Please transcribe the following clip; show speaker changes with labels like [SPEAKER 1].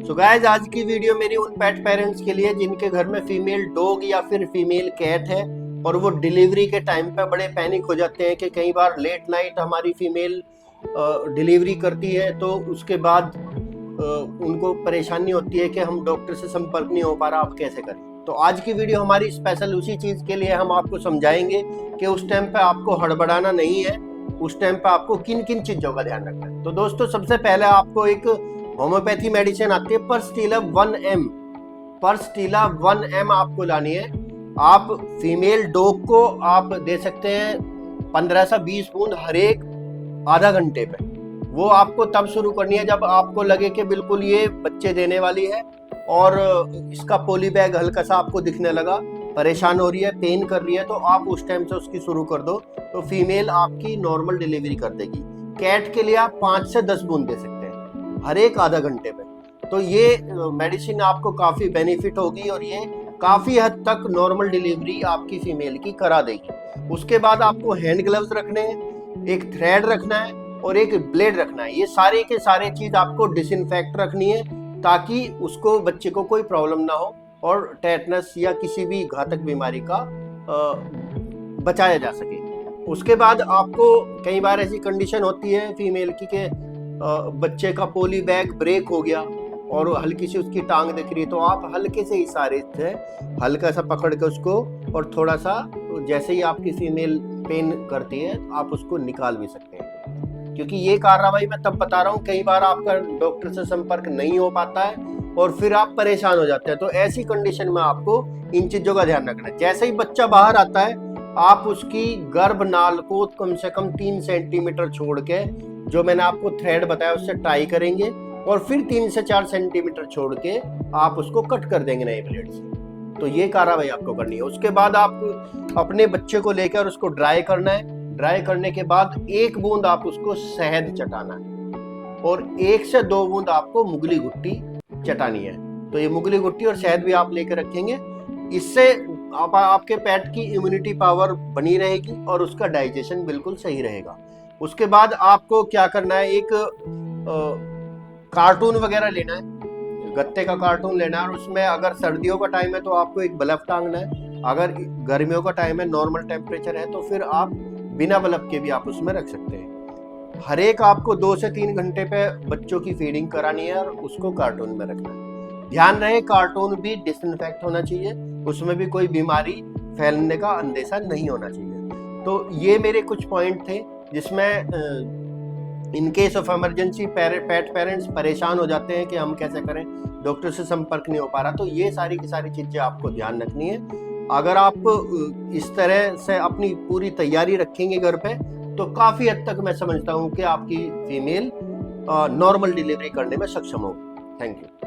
[SPEAKER 1] So guys, आज की video मेरी उन पेट पेरेंट्स के लिए जिनके घर में फीमेल डॉग या फिर फीमेल कैट है और वो डिलीवरी के टाइम पे बड़े पैनिक हो जाते हैं कि कई बार लेट नाइट हमारी फीमेल डिलीवरी करती है, तो उसके बाद उनको परेशानी होती है कि हम डॉक्टर से संपर्क नहीं हो पा रहा, आप कैसे करें। तो आज की वीडियो हमारी स्पेशल उसी चीज़ के लिए हम आपको समझाएंगे कि उस टाइम पे आपको हड़बड़ाना नहीं है, उस टाइम पे आपको किन किन चीज़ों का ध्यान रखना है। तो दोस्तों, सबसे पहले आपको एक होम्योपैथी मेडिसिन आती है परस्टीला 1M। परस्टीला 1M आपको लानी है। आप फीमेल डॉग को आप दे सकते हैं 15 से 20 बूंद हर एक आधा घंटे पे। वो आपको तब शुरू करनी है जब आपको लगे कि बिल्कुल ये बच्चे देने वाली है और इसका पॉली बैग हल्का सा आपको दिखने लगा, परेशान हो रही है, पेन कर रही है, तो आप उस टाइम से उसकी शुरू कर दो, तो फीमेल आपकी नॉर्मल डिलीवरी कर देगी। कैट के लिए आप 5 से 10 बूंद दे सकते हैं हर एक आधा घंटे में। तो ये मेडिसिन आपको काफ़ी बेनिफिट होगी और ये काफ़ी हद तक नॉर्मल डिलीवरी आपकी फीमेल की करा देगी। उसके बाद आपको हैंड ग्लव्स रखने हैं, एक थ्रेड रखना है और एक ब्लेड रखना है। ये सारे के सारे चीज़ आपको डिसइंफेक्ट रखनी है ताकि उसको बच्चे को कोई प्रॉब्लम ना हो और टेटनस या किसी भी घातक बीमारी का बचाया जा सके। उसके बाद आपको कई बार ऐसी कंडीशन होती है फीमेल की कि बच्चे का पॉली बैग ब्रेक हो गया और हल्की सी उसकी टांग दिख रही है, तो आप हल्के से इशारे से हल्का सा पकड़ के उसको और थोड़ा सा, जैसे ही आपकी फीमेल पेन करती है आप उसको निकाल भी सकते हैं। क्योंकि ये कार्रवाई मैं तब बता रहा हूँ, कई बार आपका डॉक्टर से संपर्क नहीं हो पाता है और फिर आप परेशान हो जाते हैं। तो ऐसी कंडीशन में आपको इन चीज़ों का ध्यान रखना है। जैसे ही बच्चा बाहर आता है, आप उसकी गर्भनाल को कम से कम 3 सेंटीमीटर छोड़ के, जो मैंने आपको थ्रेड बताया उससे टाई करेंगे और फिर 3 से 4 सेंटीमीटर छोड़ के आप उसको कट कर देंगे नए ब्लेड से। तो ये कार्रवाई आपको करनी है। उसके बाद आप अपने बच्चे को लेकर उसको ड्राई करना है। ड्राई करने के बाद 1 बूंद आप उसको शहद चटाना है और 1 से 2 बूंद आपको मुगली गुट्टी चटानी है। तो ये मुगली गुट्टी और शहद भी आप लेकर रखेंगे। इससे आपके पेट की इम्यूनिटी पावर बनी रहेगी और उसका डाइजेशन बिल्कुल सही रहेगा। उसके बाद आपको क्या करना है, एक कार्टून वगैरह लेना है, गत्ते का कार्टून लेना है और उसमें अगर सर्दियों का टाइम है तो आपको एक बल्ब टांगना है। अगर गर्मियों का टाइम है, नॉर्मल टेम्परेचर है, तो फिर आप बिना बल्ब के भी आप उसमें रख सकते हैं। हर एक आपको 2 से 3 घंटे पे बच्चों की फीडिंग करानी है और उसको कार्टून में रखना है। ध्यान रहे कार्टून भी डिसइंफेक्ट होना चाहिए, उसमें भी कोई बीमारी फैलने का अंदेशा नहीं होना चाहिए। तो ये मेरे कुछ पॉइंट थे जिसमें in case of emergency pet parents परेशान हो जाते हैं कि हम कैसे करें, डॉक्टर से संपर्क नहीं हो पा रहा। तो ये सारी की सारी चीज़ें आपको ध्यान रखनी है। अगर आप इस तरह से अपनी पूरी तैयारी रखेंगे घर पे, तो काफ़ी हद तक मैं समझता हूँ कि आपकी फीमेल नॉर्मल डिलीवरी करने में सक्षम होगी। Thank you.